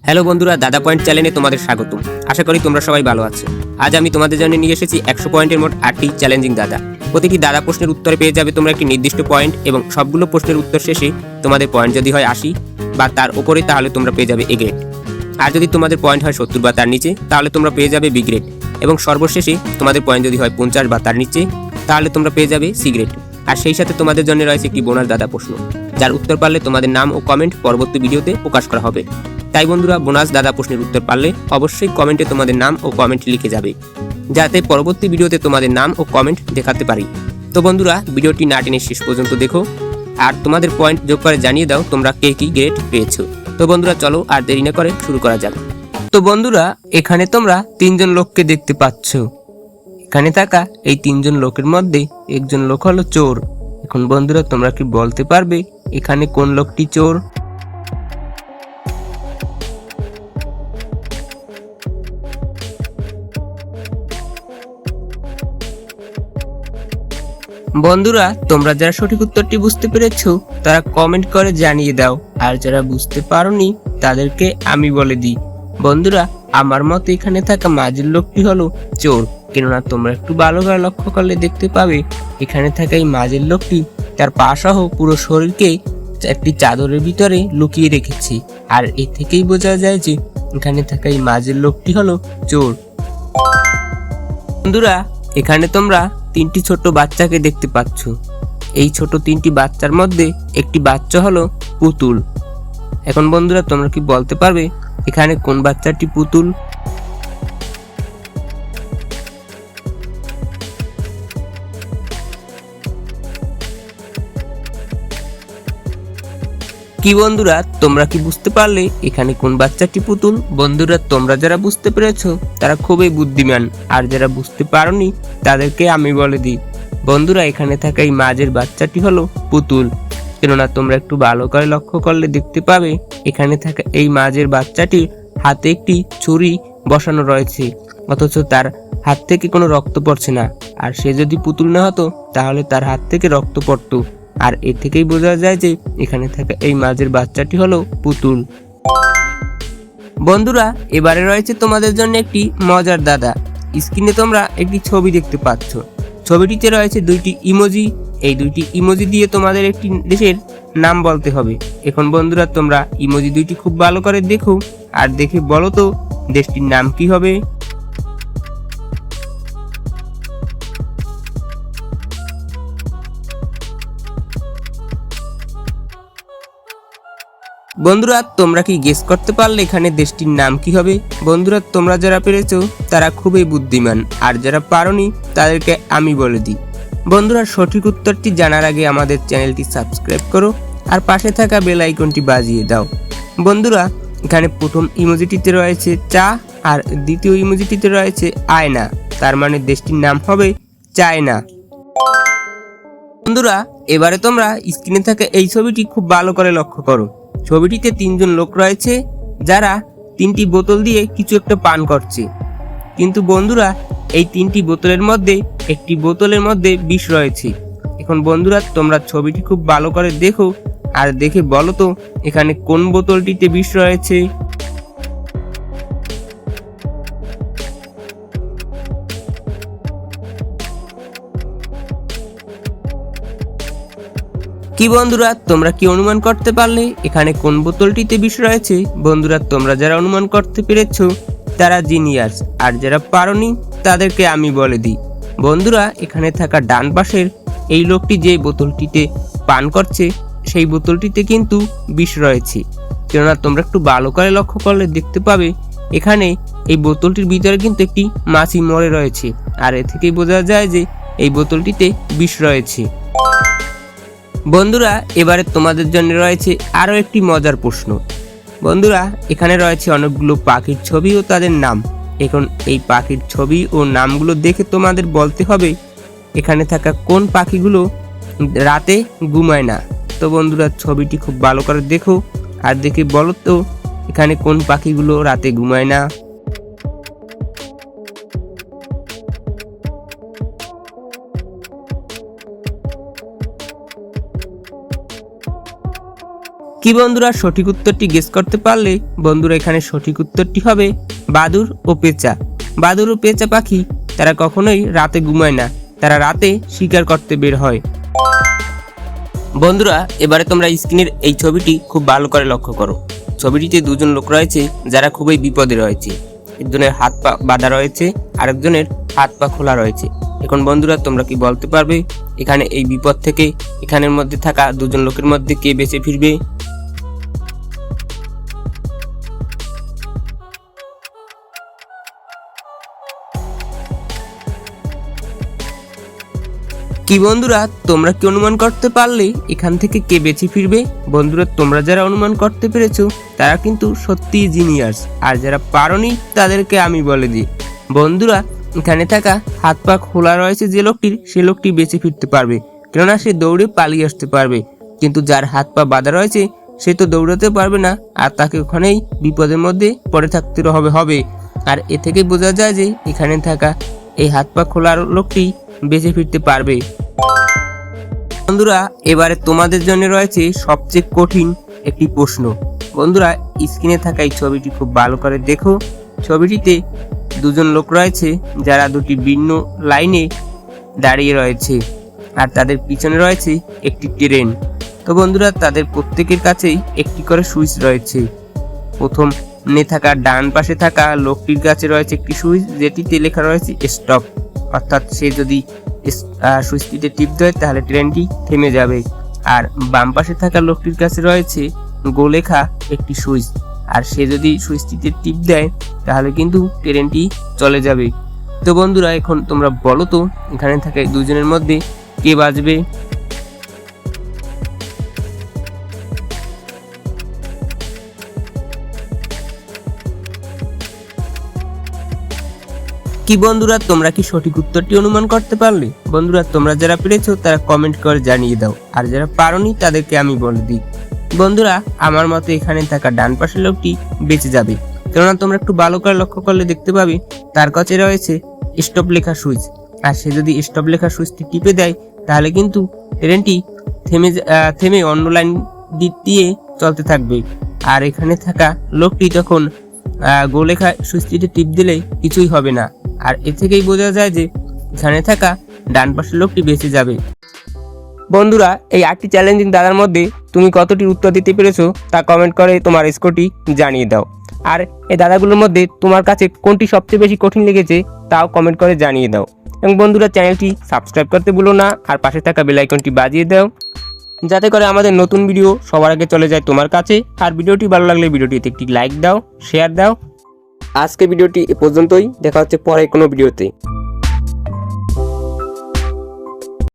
Hello বন্ধুরা, দাদা point চ্যানেলে তোমাদের স্বাগতম। আশা করি তোমরা সবাই ভালো আছো। আজ আমি তোমাদের জন্য নিয়ে এসেছি 100 পয়েন্টের মোট 8টি চ্যালেঞ্জিং দাদা। প্রতিটি দাদা প্রশ্নের উত্তরে পেয়ে যাবে তোমরা একটি নির্দিষ্ট পয়েন্ট, এবং সবগুলো প্রশ্নের উত্তর শেষে তোমাদের পয়েন্ট যদি হয় 80 বা তার উপরে, তাহলে তোমরা পেয়ে যাবে এ গ্রেড। আর যদি তোমাদের পয়েন্ট হয় 70 বা তার নিচে, তাহলে তোমরা পেয়ে যাবে বি গ্রেড। এবং সর্বশেষে তোমাদের পয়েন্ট যদি হয় 50 বা তার নিচে, তাহলে তোমরা পেয়ে যাবে সি গ্রেড। আর সেই সাথে তোমাদের জন্য রয়েছে একটি বোনাস দাদা প্রশ্ন, যার উত্তর পারলে তোমাদের নাম ও কমেন্ট পরবর্তী ভিডিওতে প্রকাশ করা হবে। তাই বন্ধুরা, বোনাস দাদা প্রশ্নের উত্তর পারলে অবশ্যই কমেন্টে তোমাদের নাম ও কমেন্ট লিখে যাবে, যাতে পরবর্তী ভিডিওতে তোমাদের নাম ও কমেন্ট দেখাতে পারি। তো বন্ধুরা, ভিডিওটি না টেনে শেষ পর্যন্ত দেখো, আর তোমাদের পয়েন্ট যোগ করে জানিয়ে দাও তোমরা কে কি গ্রেড পেয়েছো। তো বন্ধুরা, চলো আর দেরি না করে শুরু করা যাক। তো বন্ধুরা, এখানে তোমরা তিনজন লোককে দেখতে পাচ্ছ। এখানে থাকা এই তিনজন লোকের মধ্যে একজন লোক হলো চোর। এখন বন্ধুরা, তোমরা কি বলতে পারবে এখানে কোন লোকটি চোর? বন্ধুরা, তোমরা যারা সঠিক উত্তরটি বুঝতে পেরেছো তারা কমেন্ট করে জানিয়ে দাও, আর যারা বুঝতে পারোনি তাদেরকে আমি বলে দিই। বন্ধুরা, আমার মতে এখানে থাকা মাঝের লোকটি হলো চোর, কেননা তোমরা একটু ভালো করে লক্ষ্য করলে দেখতে পাবে এখানে থাকা এই মাঝের লোকটি তার পা সহ পুরো শরীরকে একটি চাদরের ভিতরে লুকিয়ে রেখেছে। আর এ থেকেই বোঝা যায় যে এখানে থাকা এই মাঝের লোকটি হলো চোর। বন্ধুরা, এখানে তোমরা তিনটি ছোট বাচ্চাকে দেখতে পাচ্ছ। এই ছোট তিনটি বাচ্চার মধ্যে একটি বাচ্চা হলো পুতুল। এখন বন্ধুরা, তোমরা কি বলতে পারবে এখানে কোন বাচ্চাটি পুতুল? কি বন্ধুরা, তোমরা কি বুঝতে পারলে এখানে কোন বাচ্চাটি পুতুল? বন্ধুরা, তোমরা যারা বুঝতে পেরেছো তারা খুবই বুদ্ধিমান, আর যারা বুঝতে পারোনি তাদেরকে আমি বলে দিই। বন্ধুরা, এখানে থাকা এই মাঝের বাচ্চাটি হলো পুতুল, কেননা তোমরা একটু ভালো করে লক্ষ্য করলে দেখতে পাবে এখানে থাকা এই মাঝের বাচ্চাটির হাতে একটি ছুরি বসানো রয়েছে, অথচ তার হাত থেকে কোনো রক্ত পড়ছে না। আর সে যদি পুতুল না হতো তাহলে তার হাত থেকে রক্ত পড়তো। আর এ থেকেই বোঝা যায় যে এখানে থাকা এই মাঝের বাচ্চাটি হলো পুতুল। বন্ধুরা, এবারে রয়েছে তোমাদের জন্য একটি মজার দাদা। স্ক্রিনে তোমরা একটি ছবি দেখতে পাচ্ছ। ছবিটিতে রয়েছে দুইটি ইমোজি। এই দুইটি ইমোজি দিয়ে তোমাদের একটি দেশের নাম বলতে হবে। এখন বন্ধুরা, তোমরা ইমোজি দুইটি খুব ভালো করে দেখো, আর দেখে বলো তো দেশটির নাম কি হবে। বন্ধুরা, তোমরা কি গেস করতে পারলে এখানে দেশটির নাম কি হবে? বন্ধুরা, তোমরা যারা পেরেছো তারা খুবই বুদ্ধিমান, আর যারা পারোনি তাদেরকে আমি বলে দিই। বন্ধুরা, সঠিক উত্তরটি জানার আগে আমাদের চ্যানেলটি সাবস্ক্রাইব করো, আর পাশে থাকা বেল আইকনটি বাজিয়ে দাও। বন্ধুরা, এখানে প্রথম ইমোজিটিতে রয়েছে চা, আর দ্বিতীয় ইমোজিটিতে রয়েছে আয়না। তার মানে দেশটির নাম হবে চায়না। বন্ধুরা, এবারে তোমরা স্ক্রিনে থাকা এই ছবিটি খুব ভালো করে লক্ষ্য করো। ছবিটিতে তিনজন লোক রয়েছে যারা তিনটি বোতল দিয়ে কিছু একটা পান করছে। কিন্তু বন্ধুরা, এই তিনটি বোতলের মধ্যে একটি বোতলের মধ্যে বিষ রয়েছে। এখন বন্ধুরা, তোমরা ছবিটি খুব ভালো করে দেখো, আর দেখে বলো তো এখানে কোন বোতলটিতে বিষ রয়েছে। কি বন্ধুরা, তোমরা কি অনুমান করতে পারলে এখানে কোন বোতলটিতে বিষ রয়েছে? বন্ধুরা, তোমরা যারা অনুমান করতে পেরেছো তারা জিনিয়াস, আর যারা পারোনি তাদেরকে আমি বলে দিই। বন্ধুরা, এখানে থাকা ডান পাশের এই লোকটি যে বোতলটিতে পান করছে সেই বোতলটিতে কিন্তু বিষ রয়েছে, কেননা তোমরা একটু ভালো করে লক্ষ্য করলে দেখতে পাবে এখানে এই বোতলটির ভিতরে কিন্তু একটি মাছি মরে রয়েছে। আর এ থেকেই বোঝা যায় যে এই বোতলটিতে বিষ রয়েছে। বন্ধুরা, এবারে তোমাদের জন্য রয়েছে আরো একটি মজার প্রশ্ন। বন্ধুরা, এখানে রয়েছে অনেকগুলো পাখির ছবি ও তাদের নাম। এখন এই পাখির ছবি ও নামগুলো দেখে তোমাদের বলতে হবে এখানে থাকা কোন পাখিগুলো রাতে ঘুমায় না। তো বন্ধুরা, ছবিটি খুব ভালো করে দেখো, আর দেখে বলো তো এখানে কোন পাখিগুলো রাতে ঘুমায় না। কি বন্ধুরা, সঠিক উত্তরটি গেস করতে পারলে বন্ধুরা এখানে সঠিক উত্তরটি হবে বাদুড় ও পেঁচা। বাদুড় ও পেঁচা পাখি তারা কখনোই রাতে ঘুমায় না, তারা রাতে শিকার করতে বের হয়। বন্ধুরা এবারে তোমরা স্ক্রিনের এই ছবিটি খুব ভালো করে লক্ষ্য করো। ছবিটিতে দুজন লোক রয়েছে যারা খুবই বিপদে রয়েছে। একজনের হাত পা বাঁধা রয়েছে, আরেকজনের হাত পা খোলা রয়েছে। এখন বন্ধুরা তোমরা কি বলতে পারবে এখানে এই বিপদ থেকে এখানের মধ্যে থাকা দুজন লোকের মধ্যে কে বেঁচে ফিরবে? কি বন্ধুরা তোমরা কি অনুমান করতে পারলে এখান থেকে কে বেঁচে ফিরবে? বন্ধুরা তোমরা যারা অনুমান করতে পেরেছো তারা কিন্তু সত্যিই জিনিয়াস, আর যারা পারোনি তাদেরকে আমি বলে দিই। বন্ধুরা এখানে থাকা হাত পা খোলা রয়েছে যে লোকটির, সে লোকটি বেঁচে ফিরতে পারবে, কেননা সে দৌড়ে পালিয়ে আসতে পারবে। কিন্তু যার হাত পা বাঁধা রয়েছে সে তো দৌড়াতে পারবে না, আর তাকে ওখানেই বিপদের মধ্যে পড়ে থাকতে হবে। আর এ থেকে বোঝা যায় যে এখানে থাকা এই হাত পা খোলার লোকটি বেঁচে ফিরতে পারবে। বন্ধুরা এবারে তোমাদের জন্য রয়েছে সবচেয়ে কঠিন একটি প্রশ্ন। বন্ধুরা স্ক্রিনে থাকা এই ছবিটি খুব ভালো করে দেখো। ছবিটিতে দুজন লোক রয়েছে যারা দুটি ভিন্ন লাইনে দাঁড়িয়ে রয়েছে, আর তাদের পিছনে রয়েছে একটি ট্রেন। তো বন্ধুরা তাদের প্রত্যেকের কাছেই একটি করে সুইচ রয়েছে। প্রথম থাকা ডান পাশে থাকা লোকটির কাছে রয়েছে একটি সুইচ, যেটিতে লেখা রয়েছে স্টপ, অর্থাৎ সে যদি সুইচটিতে টিপ দেয় তাহলে ট্রেনটি থেমে যাবে। আর বাম পাশে থাকা লোকটির কাছে রয়েছে গো লেখা একটি সুইচ, আর সে যদি সুইচটিতে টিপ দেয় তাহলে কিন্তু ট্রেনটি চলে যাবে। তো বন্ধুরা এখন তোমরা বলো তো এখানে থাকা দুজনের মধ্যে কে বাঁচবে? কি বন্ধুরা তোমরা কি সঠিক উত্তরটি অনুমান করতে পারলে? বন্ধুরা তোমরা যারা পেরেছো তারা কমেন্ট করে জানিয়ে দাও, আর যারা পারোনি তাদেরকে আমি বলে দিই। বন্ধুরা আমার মতে এখানে থাকা ডান পাশের লোকটি বেঁচে যাবে, কেননা তোমরা একটু ভালো করে লক্ষ্য করলে দেখতে পাবে তার কাছে রয়েছে স্টপ লেখা সুইচ, আর সে যদি স্টপ লেখা সুইচটি টিপে দেয় তাহলে কিন্তু ট্রেনটি থেমে অন্য লাইন দিক দিয়ে চলতে থাকবে। আর এখানে থাকা লোকটি তখন গো লেখা সুইচটিতে টিপ দিলে কিছুই হবে না। আর এ থেকেই বোঝা যায় যে এখানে থাকা ডান পাশের লোকটি বেঁচে যাবে। বন্ধুরা এই 8টি চ্যালেঞ্জিং দাদার মধ্যে তুমি কতটি উত্তর দিতে পেরেছো তা কমেন্ট করে তোমার স্কোরটি জানিয়ে দাও। আর এই দাদাগুলোর মধ্যে তোমার কাছে কোনটি সবচেয়ে বেশি কঠিন লেগেছে তাও কমেন্ট করে জানিয়ে দাও। এবং বন্ধুরা চ্যানেলটি সাবস্ক্রাইব করতে ভুলো না, আর পাশে থাকা বেল আইকনটি বাজিয়ে দাও, যাতে করে আমাদের নতুন ভিডিও সবার আগে চলে যায় তোমার কাছে। আর ভিডিওটি ভালো লাগলে ভিডিওটিতে একটি লাইক দাও, শেয়ার দাও। আজকে ভিডিওটি এ পর্যন্তই, দেখা হচ্ছে পরে কোনো ভিডিওতে।